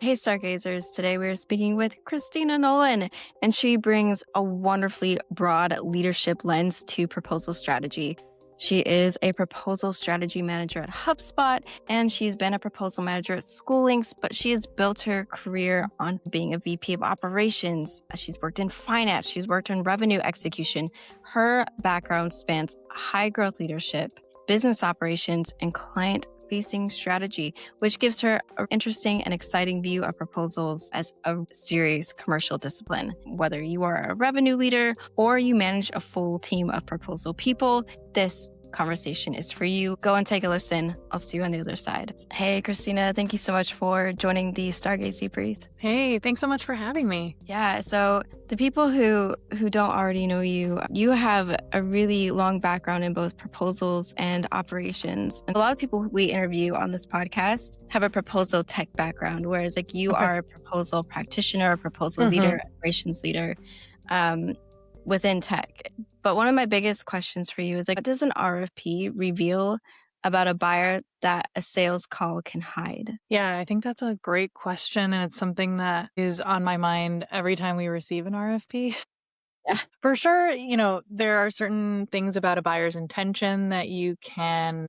Hey, Stargazers. Today we are speaking with Kristina Nolan, and she brings a wonderfully broad leadership lens to proposal strategy. She is a proposal strategy manager at HubSpot, and she's been a proposal manager at Schoollinks, but she has built her career on being a VP of operations. She's worked in finance, she's worked in revenue execution. Her background spans high growth leadership, business operations, and client-facing strategy, which gives her an interesting and exciting view of proposals as a serious commercial discipline. Whether you are a revenue leader or you manage a full team of proposal people, this conversation is for you. Go and take a listen. I'll see you on the other side. Hey, Kristina, thank you so much for joining the Stargaze Debrief. Hey, thanks so much for having me. Yeah, so the people who don't already know you, you have a really long background in both proposals and operations. And a lot of people we interview on this podcast have a proposal tech background, whereas like you are a proposal practitioner, a proposal leader, operations leader within tech. But one of my biggest questions for you is like, what does an RFP reveal about a buyer that a sales call can hide? Yeah, I think that's a great question. And it's something that is on my mind every time we receive an RFP. Yeah. For sure, there are certain things about a buyer's intention that you can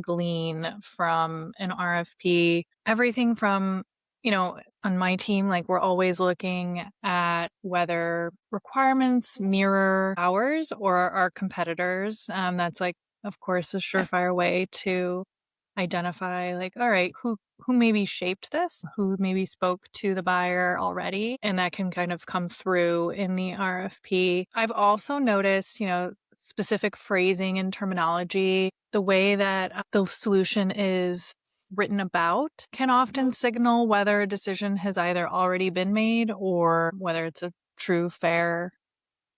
glean from an RFP. Everything from, on my team, like we're always looking at whether requirements mirror ours or our competitors. That's like, of course, a surefire way to identify like, all right, who maybe shaped this, who maybe spoke to the buyer already, and that can kind of come through in the RFP. I've also noticed, specific phrasing and terminology, the way that the solution is written about can often signal whether a decision has either already been made or whether it's a true, fair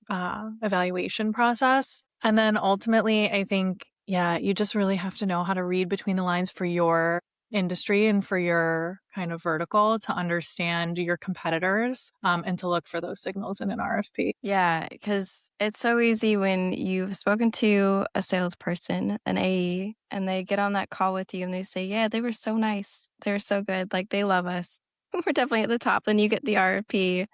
evaluation process. And then ultimately, I think, you just really have to know how to read between the lines for your industry and for your kind of vertical to understand your competitors and to look for those signals in an RFP. Yeah, because it's so easy when you've spoken to a salesperson, an AE, and they get on that call with you and they say, yeah, they were so nice. They were so good. Like they love us. We're definitely at the top. Then you get the RFP.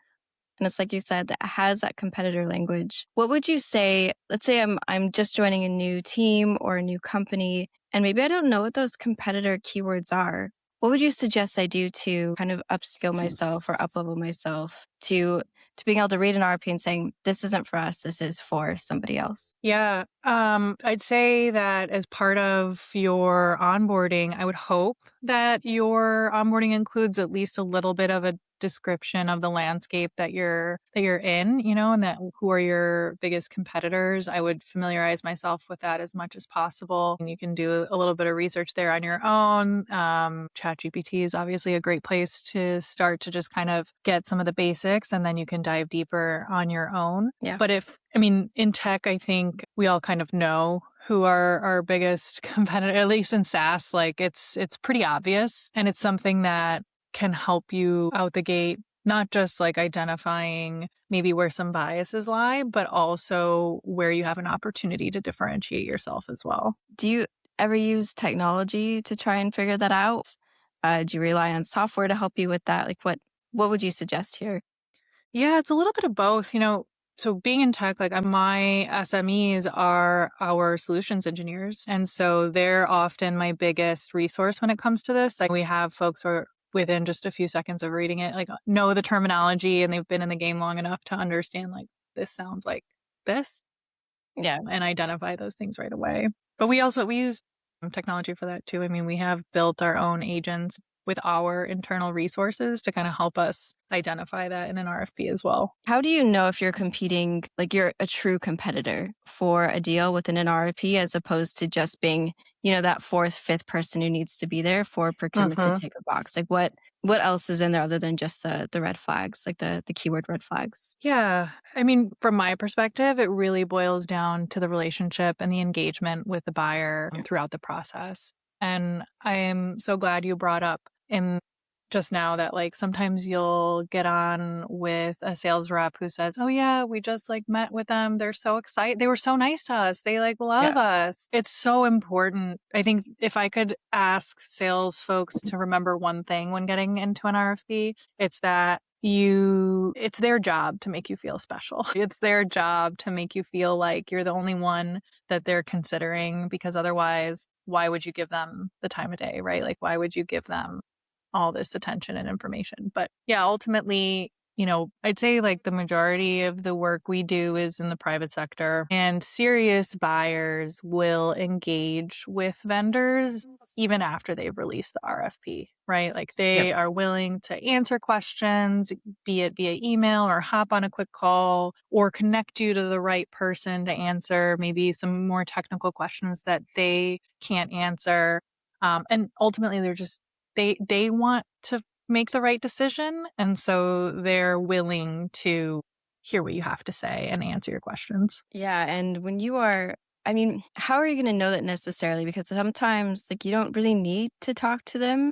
And it's like you said, that has that competitor language. What would you say? Let's say I'm just joining a new team or a new company, and maybe I don't know what those competitor keywords are. What would you suggest I do to kind of upskill myself or uplevel myself to being able to read an RFP and saying, this isn't for us, this is for somebody else? Yeah, I'd say that as part of your onboarding, I would hope that your onboarding includes at least a little bit of a description of the landscape that you're in, and that who are your biggest competitors. I would familiarize myself with that as much as possible. And you can do a little bit of research there on your own. ChatGPT is obviously a great place to start to just kind of get some of the basics, and then you can dive deeper on your own. Yeah. But in tech, I think we all kind of know who are our biggest competitor, at least in SaaS. Like it's pretty obvious, and it's something that can help you out the gate, not just like identifying maybe where some biases lie, but also where you have an opportunity to differentiate yourself as well. Do you ever use technology to try and figure that out? Do you rely on software to help you with that? Like what would you suggest here? Yeah, it's a little bit of both, So being in tech, like my SMEs are our solutions engineers. And so they're often my biggest resource when it comes to this. Like we have folks who are within just a few seconds of reading it, like know the terminology, and they've been in the game long enough to understand like this sounds like this. Yeah. And identify those things right away. But we use technology for that too. We have built our own agents with our internal resources to kind of help us identify that in an RFP as well. How do you know if you're competing, like you're a true competitor for a deal within an RFP as opposed to just being, that fourth, fifth person who needs to be there for procurement to tick a box? Like what else is in there other than just the red flags, like the keyword red flags? Yeah. From my perspective, it really boils down to the relationship and the engagement with the buyer throughout the process. And I am so glad you brought up in just now that like sometimes you'll get on with a sales rep who says, "Oh yeah, we just like met with them. They're so excited. They were so nice to us. They like Yeah. love us." It's so important. I think if I could ask sales folks to remember one thing when getting into an RFP, it's that it's their job to make you feel special. It's their job to make you feel like you're the only one that they're considering, because otherwise, why would you give them the time of day, right? Like, why would you give them all this attention and information? But yeah, ultimately, I'd say like the majority of the work we do is in the private sector, and serious buyers will engage with vendors even after they've released the RFP, right? Like Yep. they are willing to answer questions, be it via email or hop on a quick call or connect you to the right person to answer maybe some more technical questions that they can't answer. And ultimately, they want to make the right decision. And so they're willing to hear what you have to say and answer your questions. Yeah. And when you are, I mean, how are you going to know that necessarily? Because sometimes, like, you don't really need to talk to them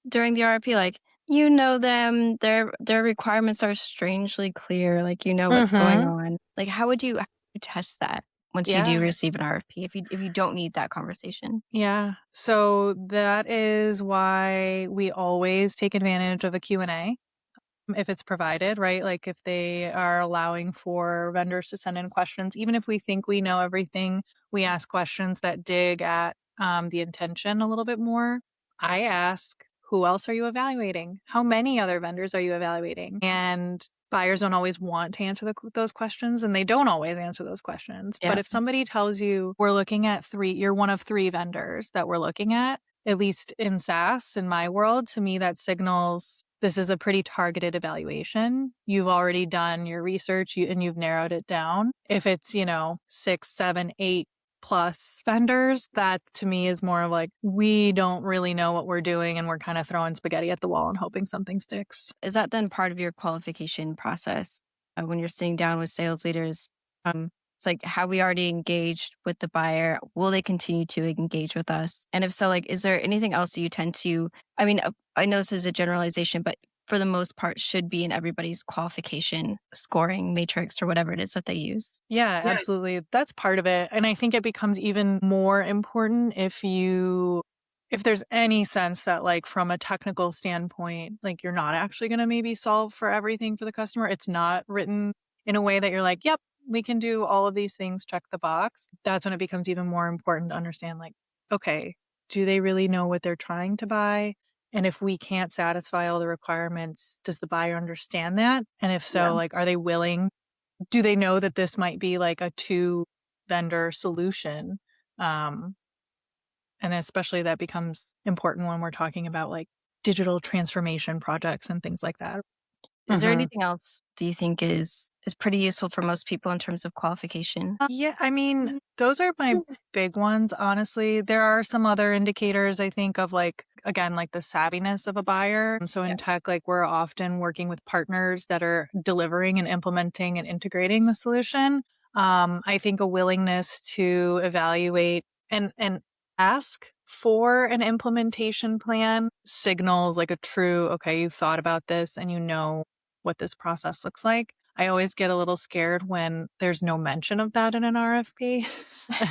during the RFP. Like, you know them, their requirements are strangely clear. Like, you know what's going Mm-hmm. on. Like, how would you test that once you do Yeah. receive an RFP? If you don't need that conversation. Yeah. So that is why we always take advantage of a Q&A if it's provided, right? Like if they are allowing for vendors to send in questions, even if we think we know everything, we ask questions that dig at the intention a little bit more. I ask, who else are you evaluating? How many other vendors are you evaluating? And buyers don't always want to answer those questions, and they don't always answer those questions. But Yeah. if somebody tells you we're looking at you're one of three vendors that we're looking at least in SaaS, in my world, to me, that signals this is a pretty targeted evaluation. You've already done your research and you've narrowed it down. If it's, 6, 7, 8 plus vendors, that to me is more of like, we don't really know what we're doing and we're kind of throwing spaghetti at the wall and hoping something sticks. Is that then part of your qualification process when you're sitting down with sales leaders? It's like, have we already engaged with the buyer? Will they continue to engage with us? And if so, like, is there anything else that you tend to? I mean, I know this is a generalization, but for the most part, should be in everybody's qualification scoring matrix or whatever it is that they use. Yeah, absolutely. That's part of it. And I think it becomes even more important if there's any sense that like from a technical standpoint, like you're not actually going to maybe solve for everything for the customer. It's not written in a way that you're like, "Yep, we can do all of these things, check the box." That's when it becomes even more important to understand like, okay, do they really know what they're trying to buy? And if we can't satisfy all the requirements, does the buyer understand that? And if Yeah. so, like, are they willing? Do they know that this might be like a two vendor solution? Um, and especially that becomes important when we're talking about like digital transformation projects and things like that. Is there Mhm. anything else do you think is pretty useful for most people in terms of qualification? Yeah, I mean, those are my big ones, honestly. There are some other indicators, I think, of like, again, like the savviness of a buyer. So Yeah. in tech, like we're often working with partners that are delivering and implementing and integrating the solution. I think a willingness to evaluate and ask for an implementation plan signals like a true, okay, you've thought about this and you know what this process looks like. I always get a little scared when there's no mention of that in an RFP.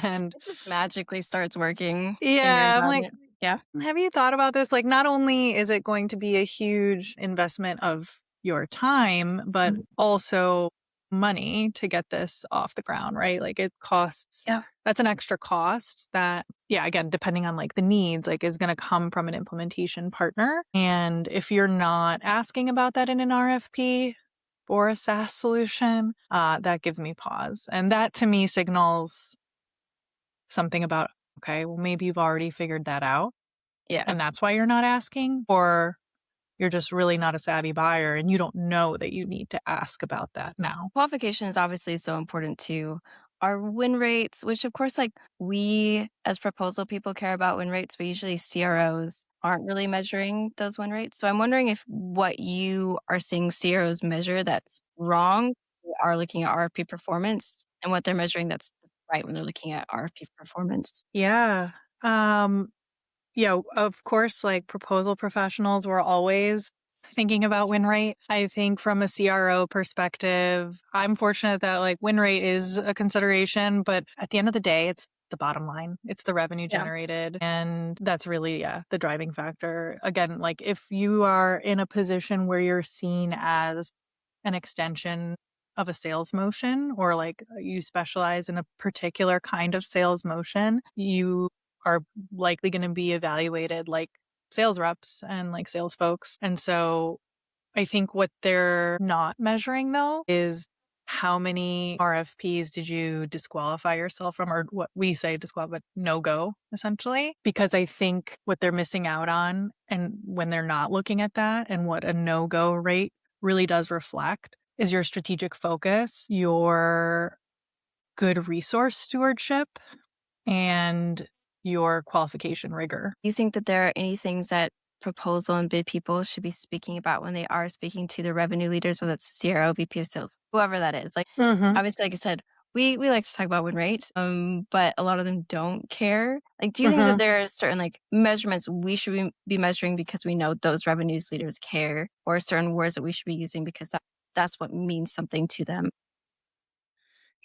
And It just magically starts working in your yeah, I'm like, environment. Yeah. have you thought about this? Like, not only is it going to be a huge investment of your time, but Mhm. also money to get this off the ground, right? Like, it costs, Yeah. that's an extra cost that, yeah, again, depending on like the needs, like is going to come from an implementation partner. And if you're not asking about that in an RFP, for a SaaS solution, that gives me pause. And that to me signals something about, okay, well, maybe you've already figured that out Yeah. and that's why you're not asking, or you're just really not a savvy buyer and you don't know that you need to ask about that now. Qualification is obviously so important to our win rates, which of course, like we as proposal people care about win rates, but usually CROs aren't really measuring those win rates. So I'm wondering if what you are seeing CROs measure that's wrong, they are looking at RFP performance, and what they're measuring that's right when they're looking at RFP performance. Yeah. Um, Yeah, of course, like proposal professionals were always thinking about win rate. I think from a CRO perspective, I'm fortunate that like win rate is a consideration, but at the end of the day, it's the bottom line. It's the revenue Yeah. generated. And that's really, the driving factor. Again, like if you are in a position where you're seen as an extension of a sales motion, or like you specialize in a particular kind of sales motion, you are likely going to be evaluated like sales reps and like sales folks. And so I think what they're not measuring though is how many RFPs did you disqualify yourself from, or what we say disqualify, but no go essentially. Because I think what they're missing out on, and when they're not looking at that and what a no go rate really does reflect, is your strategic focus, your good resource stewardship, and your qualification rigor. Do you think that there are any things that proposal and bid people should be speaking about when they are speaking to the revenue leaders, whether it's the CRO, VP of sales, whoever that is? Like, Mm-hmm. obviously, like I said, we like to talk about win rates, but a lot of them don't care. Like, do you think that Mm-hmm. there are certain like measurements we should be measuring because we know those revenues leaders care, or certain words that we should be using because that's what means something to them?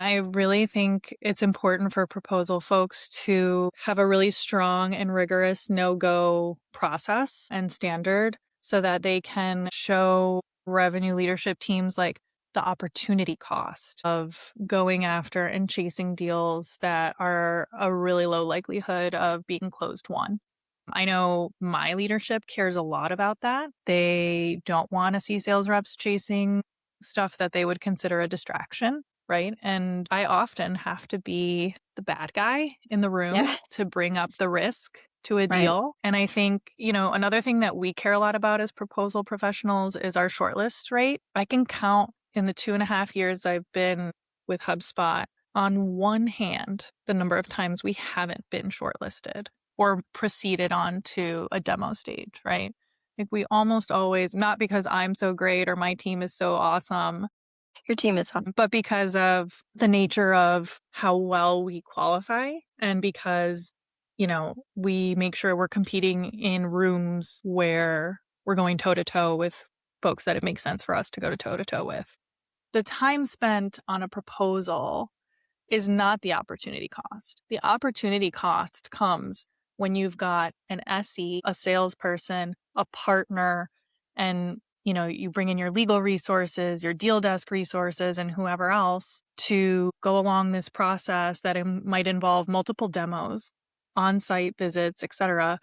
I really think it's important for proposal folks to have a really strong and rigorous no-go process and standard so that they can show revenue leadership teams like the opportunity cost of going after and chasing deals that are a really low likelihood of being closed won. I know my leadership cares a lot about that. They don't want to see sales reps chasing stuff that they would consider a distraction, right? And I often have to be the bad guy in the room Yeah, to bring up the risk to a right. deal. And I think, another thing that we care a lot about as proposal professionals is our shortlist rate. I can count in the 2.5 years I've been with HubSpot on one hand the number of times we haven't been shortlisted or proceeded on to a demo stage, right? Like we almost always, not because I'm so great or my team is so awesome, Your team is hot. but because of the nature of how well we qualify and because, we make sure we're competing in rooms where we're going toe to toe with folks that it makes sense for us to go to toe with. The time spent on a proposal is not the opportunity cost. The opportunity cost comes when you've got an SE, a salesperson, a partner, and you bring in your legal resources, your deal desk resources, and whoever else to go along this process that might involve multiple demos, on-site visits, etc.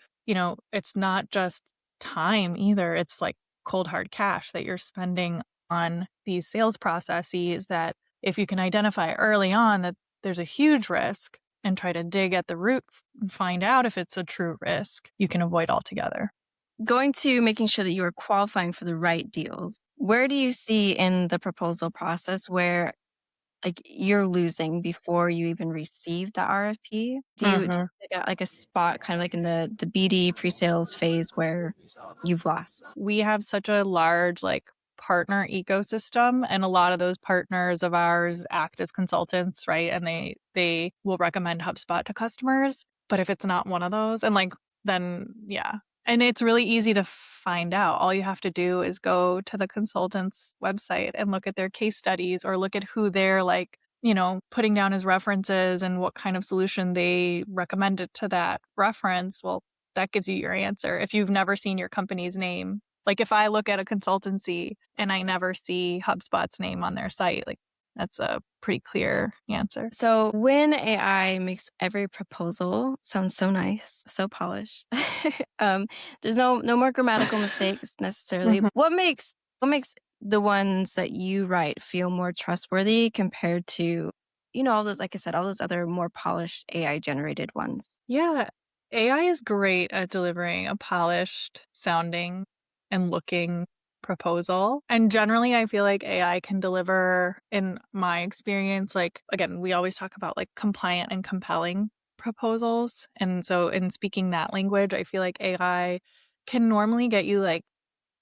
It's not just time either. It's like cold hard cash that you're spending on these sales processes that if you can identify early on that there's a huge risk and try to dig at the root and find out if it's a true risk, you can avoid altogether. Going to making sure that you are qualifying for the right deals. Where do you see in the proposal process where like you're losing before you even receive the RFP? Do you Mhm. like a spot kind of like in the BD pre-sales phase where you've lost? We have such a large partner ecosystem, and a lot of those partners of ours act as consultants, right? And they will recommend HubSpot to customers. But if it's not one of those, and then yeah. And it's really easy to find out. All you have to do is go to the consultant's website and look at their case studies or look at who they're putting down as references and what kind of solution they recommended to that reference. Well, that gives you your answer. If you've never seen your company's name, like if I look at a consultancy and I never see HubSpot's name on their site, like that's a pretty clear answer. So when AI makes every proposal sound so nice, so polished, um, there's no more grammatical mistakes necessarily. Mhm. What makes the ones that you write feel more trustworthy compared to, all those, like I said, all those other more polished AI generated ones? Yeah, AI is great at delivering a polished sounding and looking proposal. And generally, I feel like AI can deliver, in my experience, again, we always talk about compliant and compelling proposals. And so, in speaking that language, I feel like AI can normally get you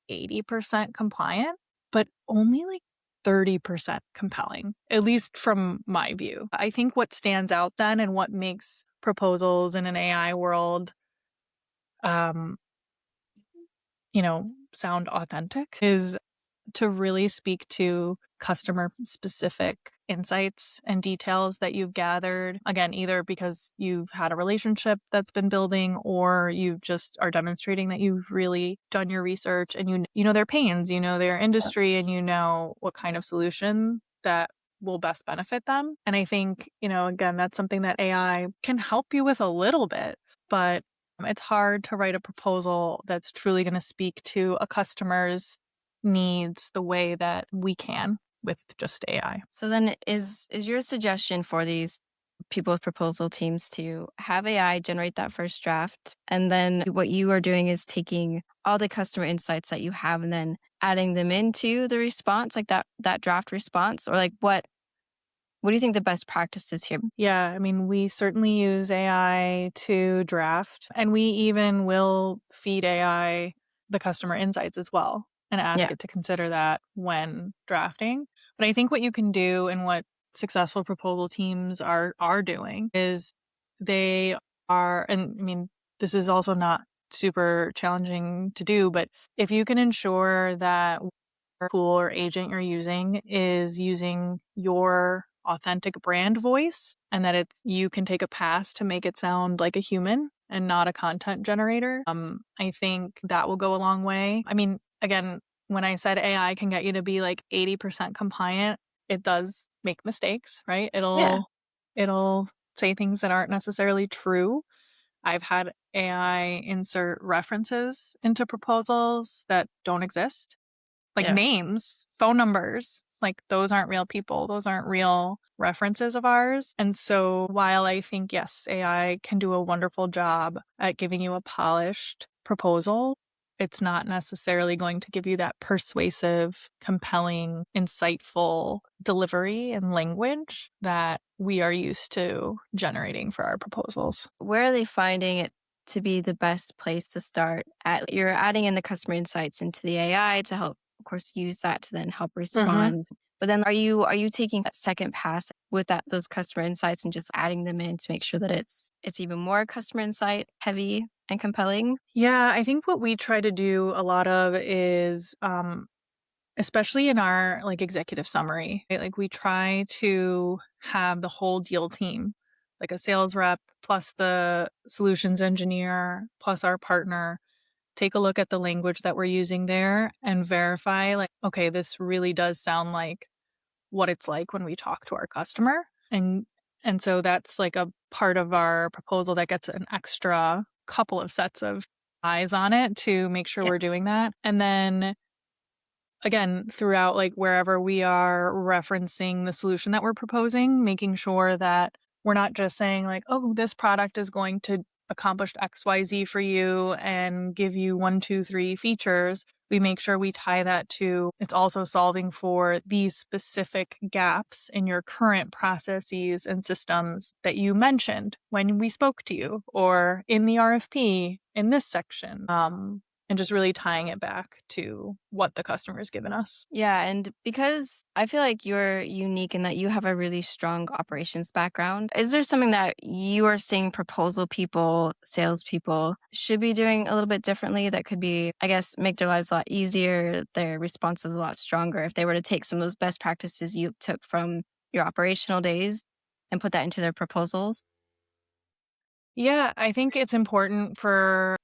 80% compliant, but only 30% compelling, at least from my view. I think what stands out then and what makes proposals in an AI world um, sound authentic is to really speak to customer specific insights and details that you've gathered. Again, either because you've had a relationship that's been building, or you just are demonstrating that you've really done your research and you know their pains, you know their industry, and you know what kind of solution that will best benefit them. And I think, again, that's something that AI can help you with a little bit, but it's hard to write a proposal that's truly going to speak to a customer's needs the way that we can with just AI. So then is your suggestion for these people with proposal teams to have AI generate that first draft, and then what you are doing is taking all the customer insights that you have and then adding them into the response, like that draft response? Or like what do you think the best practice is here? Yeah, I mean, we certainly use AI to draft, and we even will feed AI the customer insights as well and ask Yeah. it to consider that when drafting. But I think what you can do, and what successful proposal teams are doing, is they are, and I mean, this is also not super challenging to do, but if you can ensure that tool or agent you're using is using your authentic brand voice, and that you can take a pass to make it sound like a human and not a content generator, I think that will go a long way. I mean, again, when I said AI can get you to be like 80% compliant, it does make mistakes, right? Yeah. It'll say things that aren't necessarily true. I've had AI insert references into proposals that don't exist, like Yeah. names, phone numbers. Like, those aren't real people. Those aren't real references of ours. And so while I think, yes, AI can do a wonderful job at giving you a polished proposal, it's not necessarily going to give you that persuasive, compelling, insightful delivery and language that we are used to generating for our proposals. Where are they finding it to be the best place to start at? You're adding in the customer insights into the AI to help, of course, use that to then help respond. But then are you taking that second pass with those customer insights and just adding them in to make sure that it's even more customer insight heavy and compelling? Yeah, I think what we try to do a lot of is, especially in our like executive summary, right? Like, we try to have the whole deal team, like a sales rep plus the solutions engineer plus our partner, take a look at the language that we're using there and verify, like, okay, this really does sound like what it's like when we talk to our customer. And so that's like a part of our proposal that gets an extra couple of sets of eyes on it to make sure Yeah. we're doing that. And then again, throughout, like, wherever we are referencing the solution that we're proposing, making sure that we're not just saying like, oh, this product is going to accomplish XYZ for you and give you 1, 2, 3 features. We make sure we tie that to it's also solving for these specific gaps in your current processes and systems that you mentioned when we spoke to you, or in the RFP in this section. And just really tying it back to what the customer's given us. Yeah, and because I feel like you're unique in that you have a really strong operations background, is there something that you are seeing proposal people, salespeople should be doing a little bit differently that could be, I guess, make their lives a lot easier, their responses a lot stronger if they were to take some of those best practices you took from your operational days and put that into their proposals? Yeah, I think it's important for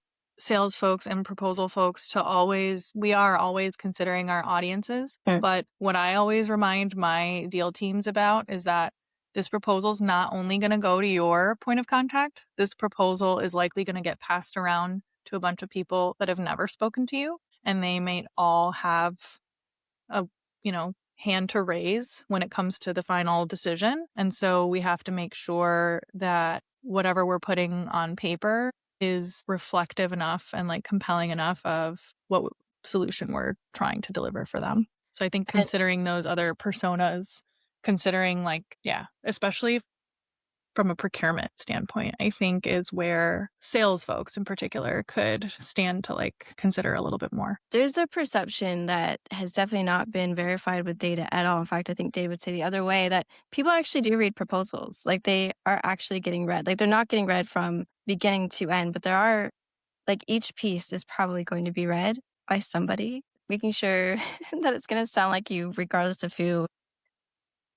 sales folks and proposal folks to we are always considering our audiences. Mm. But what I always remind my deal teams about is that this proposal is not only going to go to your point of contact, this proposal is likely going to get passed around to a bunch of people that have never spoken to you. And they may all have a, hand to raise when it comes to the final decision. And so we have to make sure that whatever we're putting on paper is reflective enough and like compelling enough of what solution we're trying to deliver for them. So I think And considering those other personas, considering like, yeah, especially from a procurement standpoint, I think is where sales folks in particular could stand to like consider a little bit more. there's a perception that has definitely not been verified with data at all. In fact, I think Dave would say the other way that people actually do read proposals. Like they are actually getting read. Like they're not getting read from beginning to end, but there are like each piece is probably going to be read by somebody, making sure that it's going to sound like you, regardless of who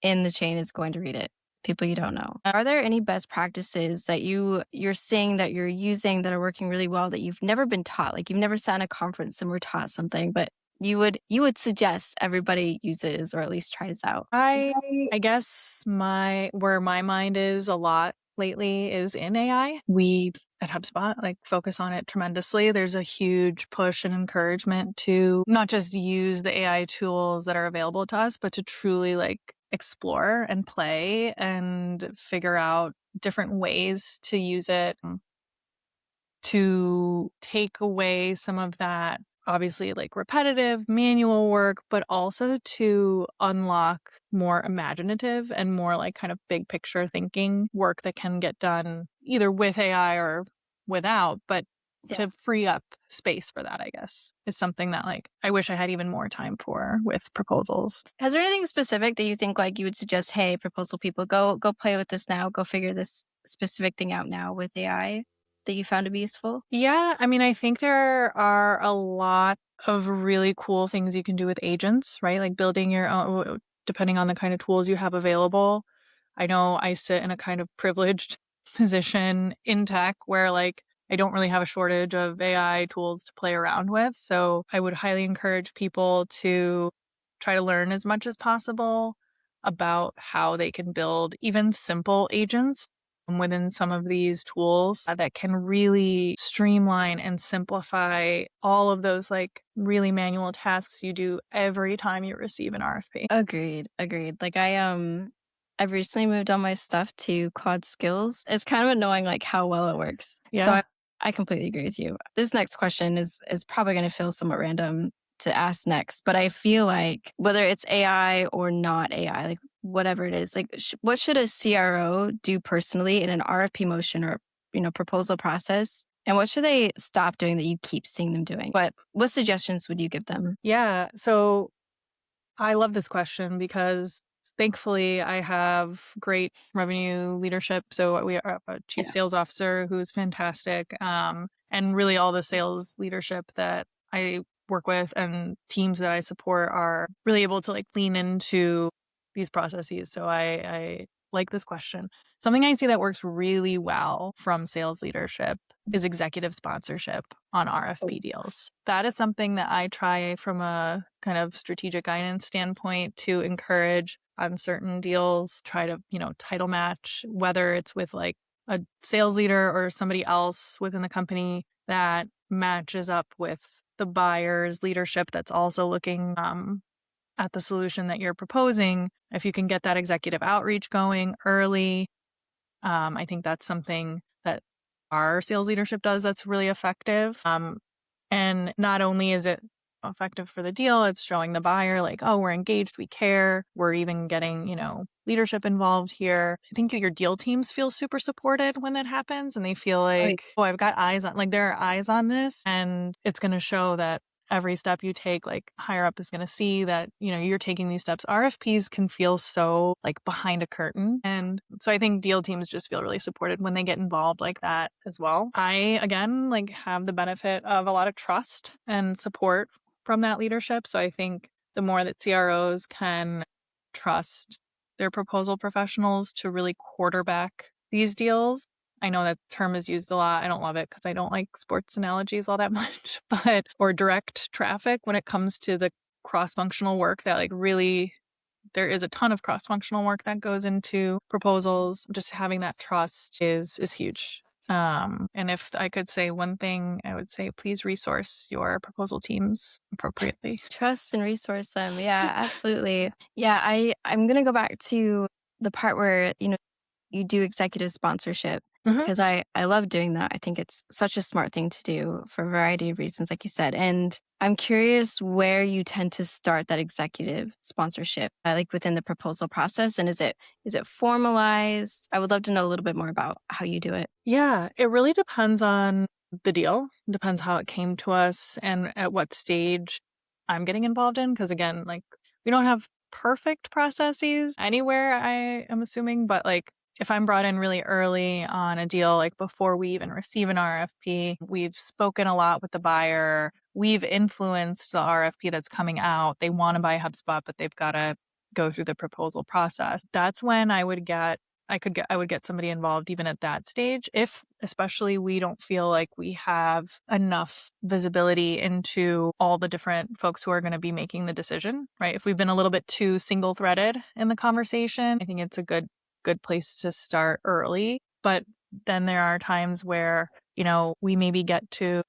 in the chain is going to read it. People you don't know. Are there any best practices that you're seeing that you're using that are working really well that you've never been taught? Like you've never sat in a conference and were taught something, but you would suggest everybody uses or at least tries out. I guess where my mind is a lot lately is in AI. We at HubSpot like focus on it tremendously. There's a huge push and encouragement to not just use the AI tools that are available to us, but to truly like explore and play and figure out different ways to use it to take away some of that obviously like repetitive manual work, but also to unlock more imaginative and more like kind of big picture thinking work that can get done either with AI or without, but to free up space for that, I guess, is something that like I wish I had even more time for with proposals. Has there anything specific that you think like you would suggest, hey, proposal people, go play with this now, go figure this specific thing out now with AI that you found to be useful? Yeah, I mean, I think there are a lot of really cool things you can do with agents, right? Like building your own, depending on the kind of tools you have available. I know I sit in a kind of privileged position in tech where like I don't really have a shortage of AI tools to play around with. So I would highly encourage people to try to learn as much as possible about how they can build even simple agents within some of these tools that can really streamline and simplify all of those like really manual tasks you do every time you receive an RFP. Agreed. Like I've recently moved all my stuff to Claude Skills. It's kind of annoying like how well it works. So Yeah. I completely agree with you. This next question is probably going to feel somewhat random to ask next, but I feel like whether it's AI or not AI, like whatever it is, like what should a CRO do personally in an RFP motion or proposal process? And what should they stop doing that you keep seeing them doing? What suggestions would you give them? Yeah. So I love this question because thankfully I have great revenue leadership. So we are a chief sales officer who's fantastic. And really all the sales leadership that I work with and teams that I support are really able to like lean into these processes. So I like this question. Something I see that works really well from sales leadership is executive sponsorship on RFP deals. That is something that I try from a kind of strategic guidance standpoint to encourage on certain deals, try to, title match, whether it's with like a sales leader or somebody else within the company that matches up with the buyer's leadership that's also looking at the solution that you're proposing. If you can get that executive outreach going early, I think that's something that our sales leadership does that's really effective. And not only is it effective for the deal, it's showing the buyer like, oh, we're engaged, we care. We're even getting, leadership involved here. I think your deal teams feel super supported when that happens and they feel like, oh, I've got eyes on, like there are eyes on this and it's going to show that every step you take, like higher up is going to see that, you're taking these steps. RFPs can feel so like behind a curtain. And so I think deal teams just feel really supported when they get involved like that as well. I, again, like have the benefit of a lot of trust and support from that leadership. So I think the more that CROs can trust their proposal professionals to really quarterback these deals. I know that term is used a lot. I don't love it because I don't like sports analogies all that much, or direct traffic when it comes to the cross-functional work that like really, there is a ton of cross-functional work that goes into proposals. Just having that trust is huge. And if I could say one thing, I would say please resource your proposal teams appropriately. Trust and resource them. Yeah, absolutely. Yeah, I'm going to go back to the part where, you do executive sponsorship because I love doing that. I think it's such a smart thing to do for a variety of reasons, like you said. And I'm curious where you tend to start that executive sponsorship, like within the proposal process. And is it formalized? I would love to know a little bit more about how you do it. Yeah, it really depends on the deal. It depends how it came to us and at what stage I'm getting involved in. Because again, like we don't have perfect processes anywhere, I am assuming, but like if I'm brought in really early on a deal, like before we even receive an RFP, we've spoken a lot with the buyer. We've influenced the RFP that's coming out. They want to buy HubSpot, but they've got to go through the proposal process. That's when I would get somebody involved even at that stage, if especially we don't feel like we have enough visibility into all the different folks who are going to be making the decision, right? If we've been a little bit too single-threaded in the conversation, I think it's a good place to start early. But then there are times where, we maybe get to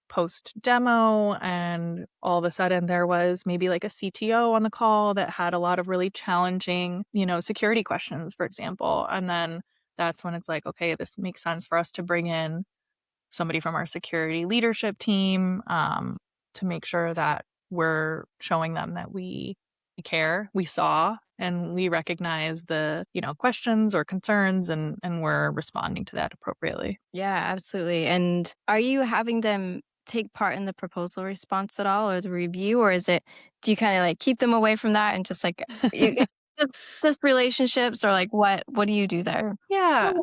post demo and all of a sudden there was maybe like a CTO on the call that had a lot of really challenging, security questions, for example. And then that's when it's like, okay, this makes sense for us to bring in somebody from our security leadership team to make sure that we're showing them that we care, we saw, and we recognize the, questions or concerns and we're responding to that appropriately. Yeah, absolutely. And are you having them take part in the proposal response at all or the review, or do you kind of like keep them away from that and just like just, just relationships, or like what do you do there? Yeah.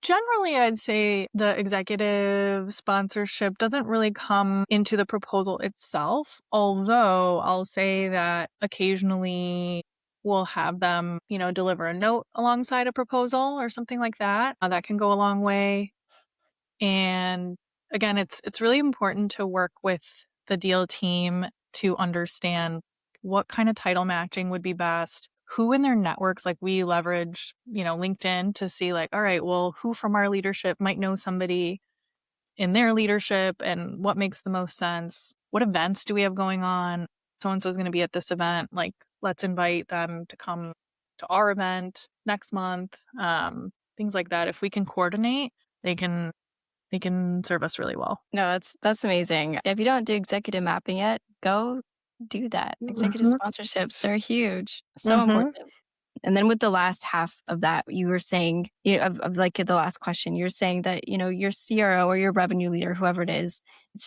Generally, I'd say the executive sponsorship doesn't really come into the proposal itself, although I'll say that occasionally we'll have them, deliver a note alongside a proposal or something like that. That can go a long way. And again, it's really important to work with the deal team to understand what kind of title matching would be best, who in their networks, like we leverage, LinkedIn to see like, all right, well, who from our leadership might know somebody in their leadership and what makes the most sense? What events do we have going on? So-and-so is going to be at this event. Like, let's invite them to come to our event next month. Things like that. If we can coordinate, they can serve us really well. No, that's amazing. If you don't do executive mapping yet, go do that. Executive sponsorships, they're huge. So important. And then with the last half of that, you were saying, of like the last question, you're saying that, your CRO or your revenue leader, whoever it is,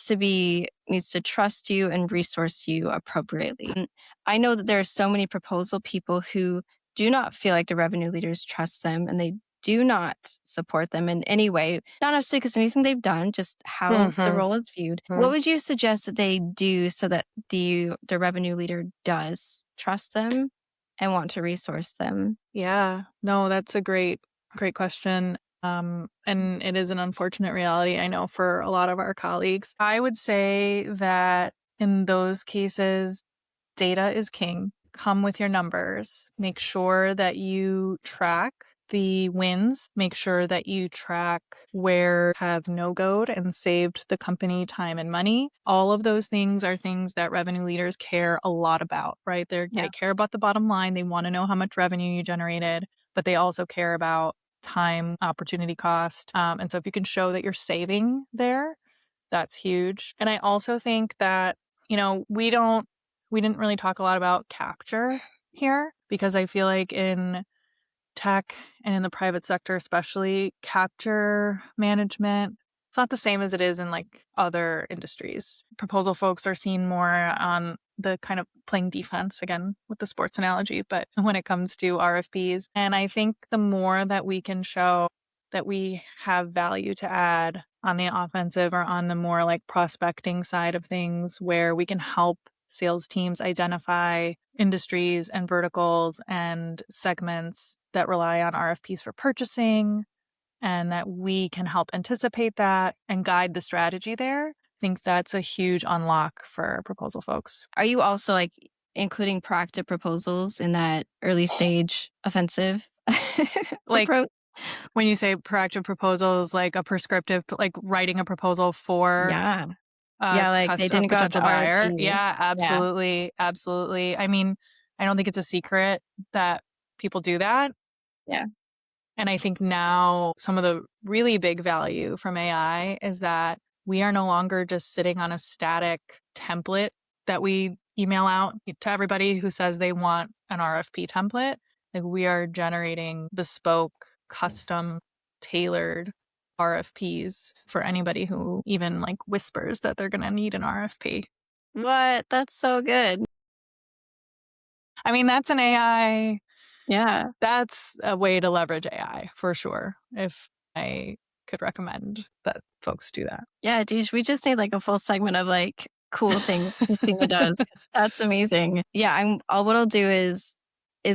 needs to trust you and resource you appropriately. And I know that there are so many proposal people who do not feel like the revenue leaders trust them, and they do not support them in any way, not necessarily because anything they've done, just how the role is viewed. What would you suggest that they do so that the revenue leader does trust them and want to resource them? Yeah, no, that's a great question. And it is an unfortunate reality, I know, for a lot of our colleagues. I would say that in those cases, data is king. Come with your numbers. Make sure that you track the wins. Make sure that you track where have no-goed and saved the company time and money. All of those things are things that revenue leaders care a lot about, right? They care about the bottom line. They want to know how much revenue you generated, but they also care about time, opportunity cost. And so if you can show that you're saving there, that's huge. And I also think that, we didn't really talk a lot about capture here, because I feel like in tech and in the private sector, especially, capture management, it's not the same as it is in like other industries. Proposal folks are seen more on the kind of playing defense, again, with the sports analogy, but when it comes to RFPs. And I think the more that we can show that we have value to add on the offensive or on the more like prospecting side of things, where we can help sales teams identify industries and verticals and segments that rely on RFPs for purchasing, and that we can help anticipate that and guide the strategy there. I think that's a huge unlock for proposal folks. Are you also like including proactive proposals in that early stage offensive Like approach? when you say proactive proposals, like a prescriptive, like writing a proposal for Yeah. Yeah, like they didn't go out to potential buyer. RFP. Yeah, absolutely. Absolutely. I mean, I don't think it's a secret that people do that. Yeah. And I think now some of the really big value from AI is that we are no longer just sitting on a static template that we email out to everybody who says they want an RFP template. Like, we are generating bespoke, custom, tailored RFPs for anybody who even like whispers that they're going to need an RFP. What? That's so good. I mean, that's an AI Yeah. That's a way to leverage AI for sure. If I could recommend that folks do that. Yeah, dude, we just need like a full segment of like cool things Christina does. That's amazing. Yeah, what I'll do is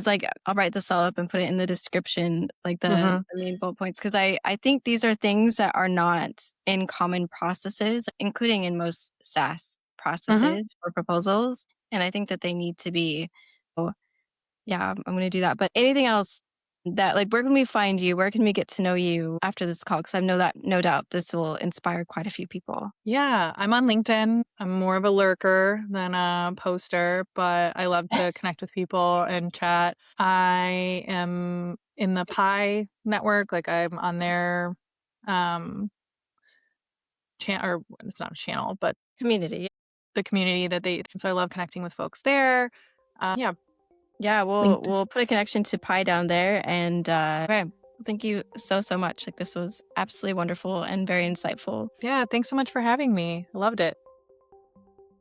like I'll write this all up and put it in the description, like Hmm. the main bullet points, because I think these are things that are not in common processes, including in most SaaS Hmm. processes for proposals. And I think that they need to be. So, yeah, I'm gonna do that. But anything else that like where can we find you? Where can we get to know you after this call? Because I know that no doubt this will inspire quite a few people. Yeah, I'm on LinkedIn. I'm more of a lurker than a poster, but I love to connect with people and chat. I am in the Pi network, like I'm on their um channel, or it's not a channel, but Community. the community that they. So I love connecting with folks there. Yeah, Yeah, LinkedIn. we'll put a connection to Pi down there. And okay, thank you so much. Like this was absolutely wonderful and very insightful. Yeah, thanks so much for having me. I loved it.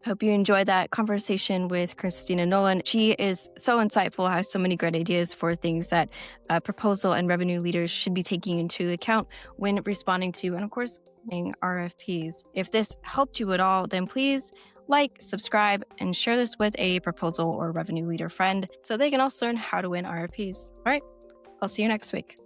Hope you enjoyed that conversation with Kristina Nolan. She is so insightful, has so many great ideas for things that proposal and revenue leaders should be taking into account when responding to, and of course, winning RFPs. If this helped you at all, then please like, subscribe, and share this with a proposal or revenue leader friend so they can also learn how to win RFPs. All right, I'll see you next week.